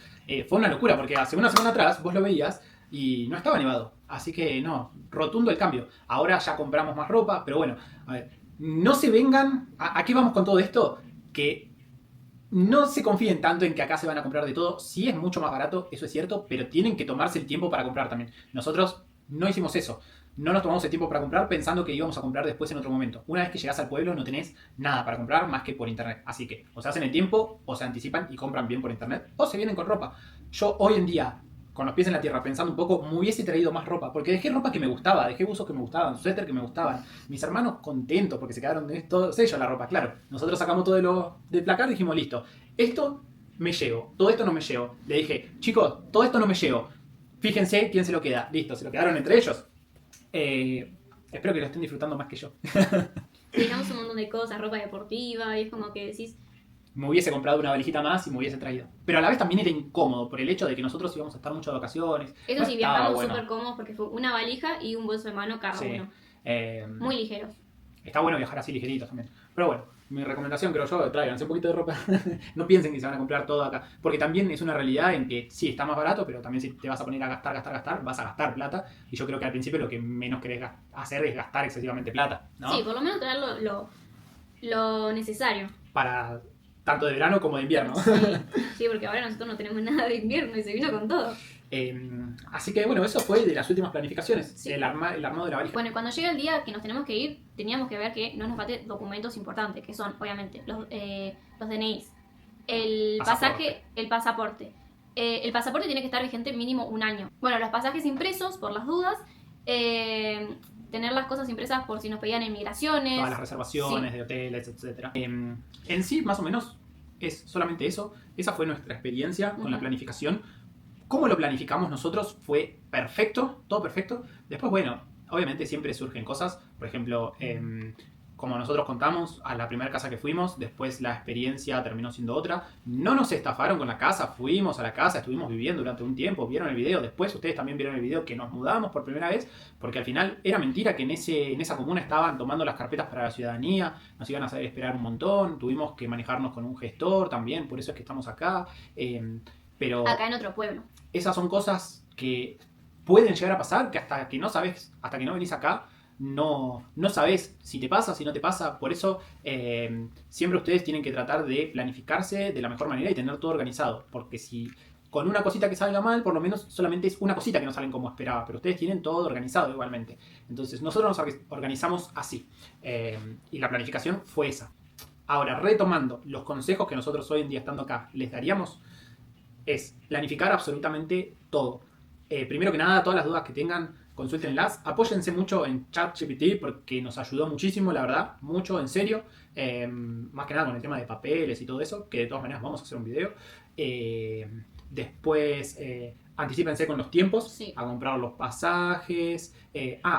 fue una locura porque hace una semana atrás vos lo veías y no estaba nevado. Así que no, rotundo el cambio. Ahora ya compramos más ropa, pero bueno, a ver, no se vengan... ¿A qué vamos con todo esto? Que no se confíen tanto en que acá se van a comprar de todo. Sí es mucho más barato, eso es cierto, pero tienen que tomarse el tiempo para comprar también. Nosotros no hicimos eso. No nos tomamos el tiempo para comprar pensando que íbamos a comprar después en otro momento. Una vez que llegás al pueblo no tenés nada para comprar más que por internet. Así que o se hacen el tiempo, o se anticipan y compran bien por internet, o se vienen con ropa. Yo hoy en día, con los pies en la tierra, pensando un poco, me hubiese traído más ropa. Porque dejé ropa que me gustaba, dejé buzos que me gustaban, suéter que me gustaban. Mis hermanos contentos porque se quedaron todos ellos la ropa. Claro, nosotros sacamos todo del placar y dijimos, listo, esto me llevo, todo esto no me llevo. Le dije, chicos, todo esto no me llevo. Fíjense quién se lo queda. Listo, se lo quedaron entre ellos. Espero que lo estén disfrutando más que yo.
Dejamos un montón de cosas, ropa deportiva, y es como que decís...
Me hubiese comprado una valijita más y me hubiese traído. Pero a la vez también era incómodo por el hecho de que nosotros íbamos a estar mucho de vacaciones.
Eso
No
sí,
estaba
viajamos
bueno.
súper cómodos porque fue una valija y un bolso de mano cada
Sí.
uno.
Eh,
Muy ligeros.
Está bueno viajar así ligeritos también. Pero bueno, mi recomendación, creo yo, tráiganse un poquito de ropa. No piensen que se van a comprar todo acá. Porque también es una realidad en que sí, está más barato, pero también si te vas a poner a gastar, vas a gastar plata. Y yo creo que al principio lo que menos querés hacer es gastar excesivamente plata, ¿no?
Sí, por lo menos traer lo necesario.
Para tanto de verano como de invierno.
Sí, porque ahora nosotros no tenemos nada de invierno y se vino con todo.
Así que bueno, eso fue de las últimas planificaciones.
Sí.
El armado de la valija.
Bueno, y cuando llega el día que nos tenemos que ir, teníamos que ver que no nos falte documentos importantes, que son, obviamente, los DNIs, el pasaje, el pasaporte. El pasaporte tiene que estar vigente mínimo 1 año. Bueno, los pasajes impresos, por las dudas. Tener las cosas impresas por si nos pedían en migraciones.
Todas las reservaciones
Sí.
de hoteles, etc. En sí, más o menos, es solamente eso. Esa fue nuestra experiencia con la planificación. Cómo lo planificamos nosotros fue perfecto, todo perfecto. Después, bueno, obviamente siempre surgen cosas. Por ejemplo, como nosotros contamos, a la primera casa que fuimos, después la experiencia terminó siendo otra. No nos estafaron con la casa, fuimos a la casa, estuvimos viviendo durante un tiempo, vieron el video. Después ustedes también vieron el video que nos mudamos por primera vez, porque al final era mentira que en esa comuna estaban tomando las carpetas para la ciudadanía, nos iban a hacer esperar un montón, tuvimos que manejarnos con un gestor también, por eso es que estamos acá. Pero
Acá en otro pueblo.
esas son cosas que pueden llegar a pasar, que hasta que no sabes, hasta que no venís acá, no sabes si te pasa, si no te pasa. Por eso siempre ustedes tienen que tratar de planificarse de la mejor manera y tener todo organizado. Porque si con una cosita que salga mal, por lo menos solamente es una cosita que no salen como esperaba. Pero ustedes tienen todo organizado igualmente. Entonces nosotros nos organizamos así. Y la planificación fue esa. Ahora, retomando los consejos que nosotros hoy en día estando acá les daríamos, es planificar absolutamente todo. Primero que nada, todas las dudas que tengan, consúltenlas. Apóyense mucho en ChatGPT porque nos ayudó muchísimo, la verdad, mucho, en serio. Más que nada con el tema de papeles y todo eso, que de todas maneras vamos a hacer un video. Después, anticípense con los tiempos,
Sí.
a comprar los pasajes.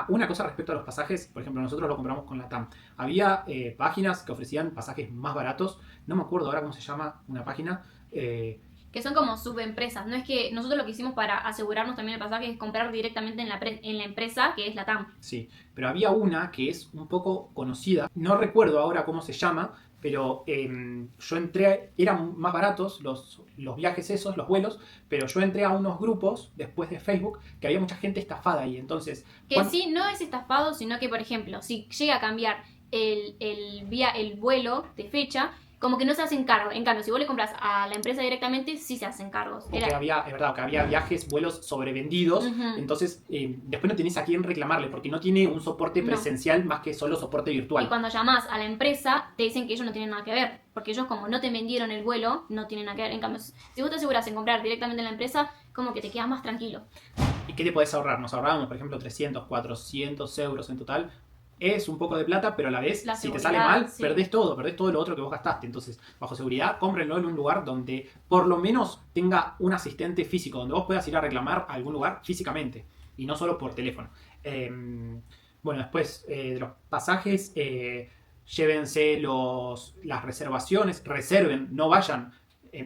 Una cosa respecto a los pasajes, por ejemplo, nosotros lo compramos con la TAM. Había páginas que ofrecían pasajes más baratos. No me acuerdo ahora cómo se llama una página.
Que son como subempresas. No es que nosotros lo que hicimos para asegurarnos también el pasaje es comprar directamente en la empresa que es la TAM.
Sí, pero había una que es un poco conocida, no recuerdo ahora cómo se llama, pero yo entré, eran más baratos los viajes esos, los vuelos, pero yo entré a unos grupos después de Facebook que había mucha gente estafada ahí, entonces...
Que sí, no es estafado, sino que, por ejemplo, si llega a cambiar el vuelo de fecha, como que no se hacen cargo. En cambio, si vos le compras a la empresa directamente, sí se hacen cargos.
Porque había, es verdad, que había viajes, vuelos sobrevendidos, entonces después no tenés a quién reclamarle, porque no tiene un soporte presencial más que solo soporte virtual.
Y cuando llamás a la empresa, te dicen que ellos no tienen nada que ver, porque ellos como no te vendieron el vuelo, no tienen nada que ver. En cambio, si vos te aseguras en comprar directamente en la empresa, como que te quedas más tranquilo.
¿Y qué te podés ahorrar? Nos ahorrábamos, por ejemplo, 300, 400 euros en total. Es un poco de plata, pero a la vez, si te sale mal,
sí,
perdés todo lo otro que vos gastaste. Entonces, bajo seguridad, cómprenlo en un lugar donde por lo menos tenga un asistente físico, donde vos puedas ir a reclamar a algún lugar físicamente y no solo por teléfono. Bueno, después de los pasajes, llévense las reservaciones, reserven, no vayan.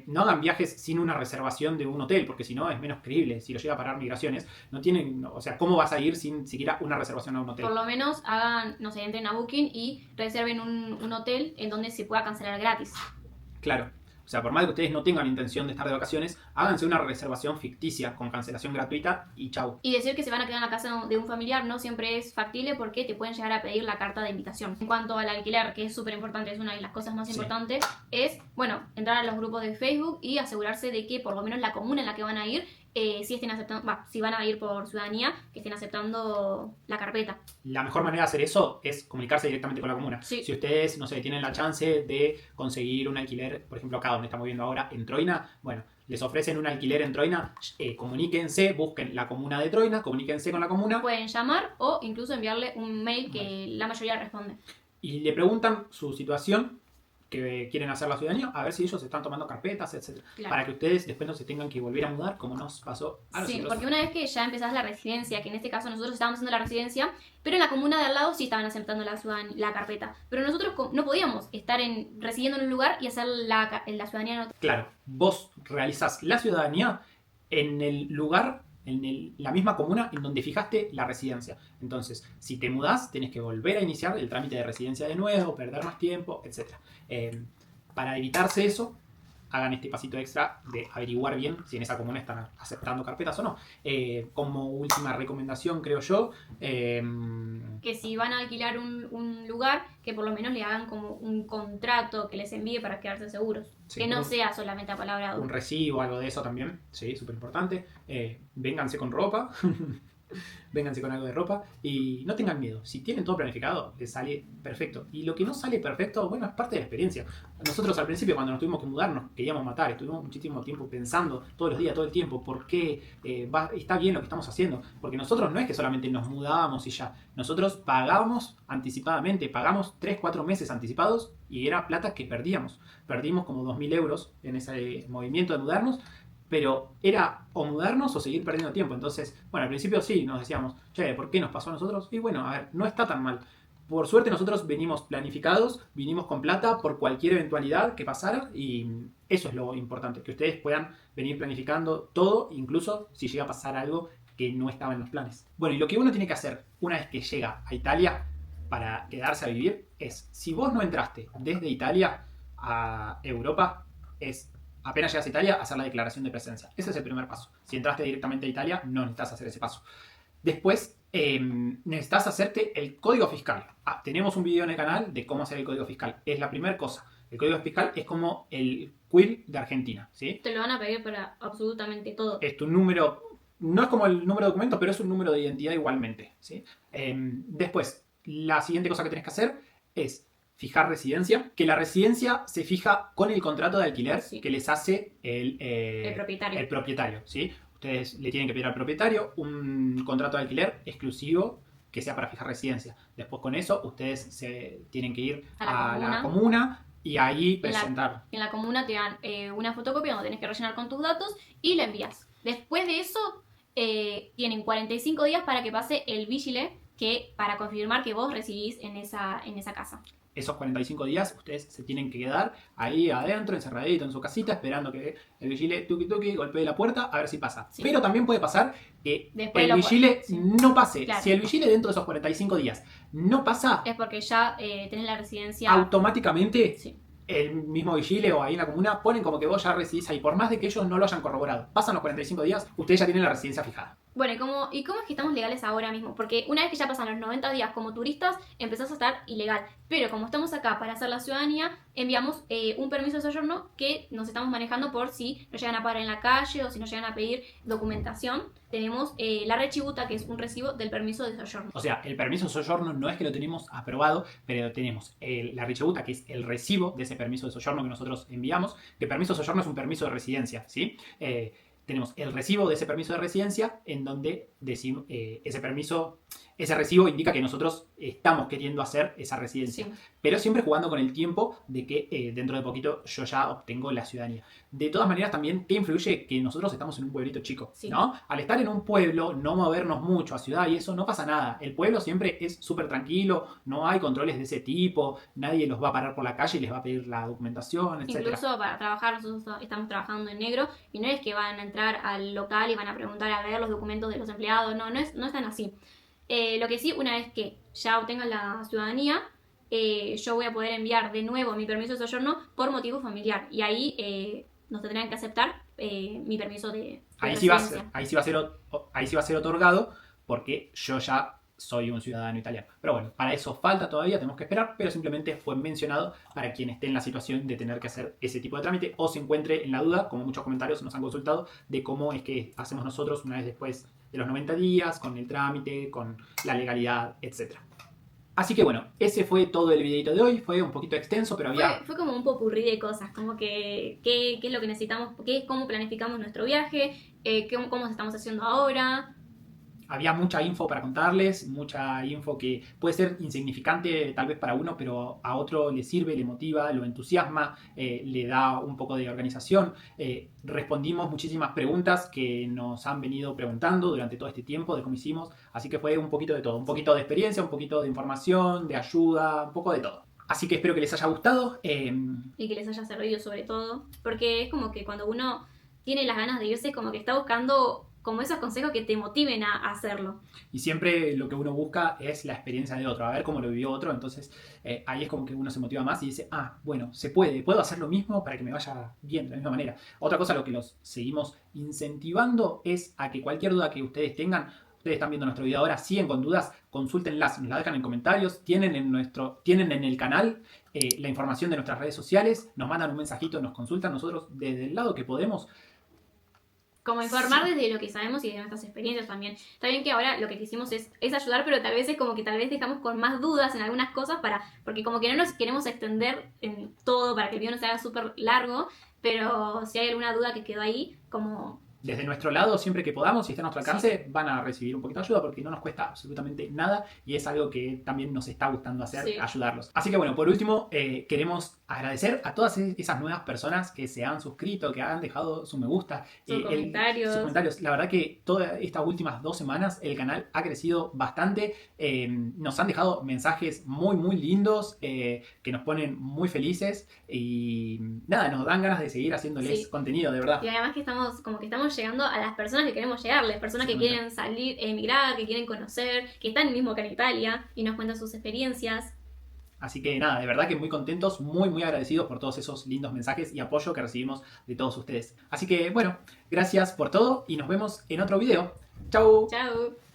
No hagan viajes sin una reservación de un hotel, porque si no es menos creíble. Si lo llega a parar migraciones, no tienen, o sea, ¿cómo vas a ir sin siquiera una reservación a un hotel?
Por lo menos hagan, no sé, entren a Booking y reserven un hotel en donde se pueda cancelar gratis.
Claro. O sea, por más que ustedes no tengan intención de estar de vacaciones, háganse una reservación ficticia con cancelación gratuita y chau.
Y decir que se van a quedar en la casa de un familiar no siempre es factible porque te pueden llegar a pedir la carta de invitación. En cuanto al alquiler, que es súper importante, es una de las cosas más importantes, es, bueno, entrar a los grupos de Facebook y asegurarse de que por lo menos la comuna en la que van a ir, si estén aceptando, si van a ir por ciudadanía, que estén aceptando la carpeta.
La mejor manera de hacer eso es comunicarse directamente con la comuna.
Sí.
Si ustedes, no sé, tienen la chance de conseguir un alquiler, por ejemplo acá donde estamos viendo ahora, en Troina, bueno, les ofrecen un alquiler en Troina, comuníquense, busquen la comuna de Troina, comuníquense con la comuna.
Pueden llamar o incluso enviarle un mail que la mayoría responde.
Y le preguntan su situación, que quieren hacer la ciudadanía, a ver si ellos están tomando carpetas, etc.
Claro.
Para que ustedes después no se tengan que volver a mudar, como nos pasó a nosotros.
Sí, porque una vez que ya empezás la residencia, que en este caso nosotros estábamos haciendo la residencia, pero en la comuna de al lado sí estaban aceptando la carpeta. Pero nosotros no podíamos estar residiendo en un lugar y hacer la ciudadanía en otro.
Claro, vos realizás la ciudadanía en el lugar la misma comuna en donde fijaste la residencia. Entonces, si te mudás, tenés que volver a iniciar el trámite de residencia de nuevo, perder más tiempo, etc. Para evitarse eso, hagan este pasito extra de averiguar bien si en esa comuna están aceptando carpetas o no. Como última recomendación, creo yo,
Que si van a alquilar un lugar, que por lo menos le hagan como un contrato que les envíe para quedarse seguros.
Sí,
que no sea solamente apalabrado.
un recibo, algo de eso también, sí, súper importante. Vénganse con ropa, vénganse con algo de ropa y no tengan miedo. Si tienen todo planificado, les sale perfecto. Y lo que no sale perfecto, bueno, es parte de la experiencia. Nosotros al principio, cuando nos tuvimos que mudar, nos queríamos matar. Estuvimos muchísimo tiempo pensando, todos los días, todo el tiempo, por qué está bien lo que estamos haciendo. Porque nosotros no es que solamente nos mudábamos y ya. Nosotros pagábamos anticipadamente, pagamos 3-4 meses anticipados y era plata que perdíamos. Perdimos como 2.000 euros en ese movimiento de mudarnos. Pero era o mudarnos o seguir perdiendo tiempo. Entonces, bueno, al principio sí, nos decíamos, che, ¿por qué nos pasó a nosotros? Y bueno, a ver, no está tan mal. Por suerte nosotros venimos planificados, vinimos con plata por cualquier eventualidad que pasara y eso es lo importante, que ustedes puedan venir planificando todo, incluso si llega a pasar algo que no estaba en los planes. Bueno, y lo que uno tiene que hacer una vez que llega a Italia para quedarse a vivir es, si vos no entraste desde Italia a Europa, es apenas llegas a Italia, hacer la declaración de presencia. Ese es el primer paso. Si entraste directamente a Italia, no necesitas hacer ese paso. Después, necesitas hacerte el código fiscal. Tenemos un video en el canal de cómo hacer el código fiscal. Es la primera cosa. El código fiscal es como el CUIL de Argentina, ¿sí?
Te lo van a pedir para absolutamente todo.
Es tu número, no es como el número de documento, pero es un número de identidad igualmente, ¿sí? Después, la siguiente cosa que tenés que hacer es fijar residencia, que la residencia se fija con el contrato de alquiler que les hace el
propietario.
El propietario, ¿sí? Ustedes le tienen que pedir al propietario un contrato de alquiler exclusivo que sea para fijar residencia. Después con eso ustedes se tienen que ir a la comuna y ahí presentar.
En la comuna te dan una fotocopia donde tenés que rellenar con tus datos y la envías. Después de eso tienen 45 días para que pase el vigile para confirmar que vos residís en esa casa.
Esos 45 días ustedes se tienen que quedar ahí adentro, encerradito en su casita, esperando que el vigile tuki golpee la puerta a ver si pasa. Sí. Pero también puede pasar que el vigile no pase. Claro. Si el vigile dentro de esos 45 días no pasa,
es porque ya tenés la residencia.
Automáticamente,
sí,
el mismo vigile o ahí en la comuna ponen como que vos ya residís ahí. Por más de que ellos no lo hayan corroborado, pasan los 45 días, ustedes ya tienen la residencia fijada.
Bueno, ¿y cómo es que estamos legales ahora mismo? Porque una vez que ya pasan los 90 días como turistas, empezás a estar ilegal. Pero como estamos acá para hacer la ciudadanía, enviamos un permiso de soyorno que nos estamos manejando por si nos llegan a parar en la calle o si nos llegan a pedir documentación. Tenemos la rechibuta, que es un recibo del permiso de soyorno.
O sea, el permiso de soyorno no es que lo tenemos aprobado, pero tenemos la rechibuta, que es el recibo de ese permiso de soyorno que nosotros enviamos. Que el permiso de soyorno es un permiso de residencia, ¿sí? Tenemos el recibo de ese permiso de residencia en donde decimos, ese recibo indica que nosotros estamos queriendo hacer esa residencia. Sí. Pero siempre jugando con el tiempo de que dentro de poquito yo ya obtengo la ciudadanía. De todas maneras también, ¿qué influye que nosotros estamos en un pueblito chico? Sí. ¿No? Al estar en un pueblo, no movernos mucho a ciudad y eso, no pasa nada. El pueblo siempre es súper tranquilo, no hay controles de ese tipo, nadie los va a parar por la calle y les va a pedir la documentación, etc.
Incluso para trabajar, nosotros estamos trabajando en negro y no es que van a entrar al local y van a preguntar a ver los documentos de los empleados, no están así. Lo que sí, una vez que ya obtengan la ciudadanía, yo voy a poder enviar de nuevo mi permiso de soyorno por motivo familiar y ahí nos tendrán que aceptar mi permiso de residencia.
Ahí sí va a ser otorgado porque yo ya soy un ciudadano italiano. Pero bueno, para eso falta todavía, tenemos que esperar, pero simplemente fue mencionado para quien esté en la situación de tener que hacer ese tipo de trámite o se encuentre en la duda, como muchos comentarios nos han consultado, de cómo es que hacemos nosotros una vez después de los 90 días, con el trámite, con la legalidad, etc. Así que bueno, ese fue todo el videito de hoy. Fue un poquito extenso, pero había...
Fue como un popurrí de cosas, como que qué es lo que necesitamos, cómo planificamos nuestro viaje, cómo estamos haciendo ahora.
Había mucha info para contarles, mucha info que puede ser insignificante tal vez para uno, pero a otro le sirve, le motiva, lo entusiasma, le da un poco de organización. Respondimos muchísimas preguntas que nos han venido preguntando durante todo este tiempo de cómo hicimos, así que fue un poquito de todo, un poquito de experiencia, un poquito de información, de ayuda, un poco de todo. Así que espero que les haya gustado.
Y que les haya servido sobre todo, porque es como que cuando uno tiene las ganas de irse, como que está buscando como esos consejos que te motiven a hacerlo.
Y siempre lo que uno busca es la experiencia de otro, a ver cómo lo vivió otro. Entonces ahí es como que uno se motiva más y dice, bueno, se puedo hacer lo mismo para que me vaya bien de la misma manera. Otra cosa, lo que los seguimos incentivando es a que cualquier duda que ustedes tengan, ustedes están viendo nuestro video ahora, siguen con dudas, consúltenlas, nos la dejan en comentarios, tienen en el canal la información de nuestras redes sociales, nos mandan un mensajito, nos consultan, nosotros desde el lado que podemos.
Como informar desde lo que sabemos y de nuestras experiencias también. Está bien que ahora lo que quisimos es ayudar, pero tal vez es como que tal vez dejamos con más dudas en algunas cosas porque como que no nos queremos extender en todo para que el video no se haga súper largo, pero si hay alguna duda que quedó ahí, como...
Desde nuestro lado, siempre que podamos, si está a nuestro alcance, van a recibir un poquito de ayuda porque no nos cuesta absolutamente nada y es algo que también nos está gustando hacer, ayudarlos. Así que bueno, por último, queremos agradecer a todas esas nuevas personas que se han suscrito, que han dejado su me gusta,
sus comentarios.
La verdad que todas estas últimas 2 semanas el canal ha crecido bastante. Nos han dejado mensajes muy lindos que nos ponen muy felices y nada, nos dan ganas de seguir haciéndoles contenido, de verdad.
Y además que estamos llegando a las personas que queremos llegarles, personas que quieren salir, emigrar, que quieren conocer, que están mismo acá en Italia y nos cuentan sus experiencias.
Así que nada, de verdad que muy contentos, muy agradecidos por todos esos lindos mensajes y apoyo que recibimos de todos ustedes. Así que bueno, gracias por todo y nos vemos en otro video. ¡Chau!
¡Chau!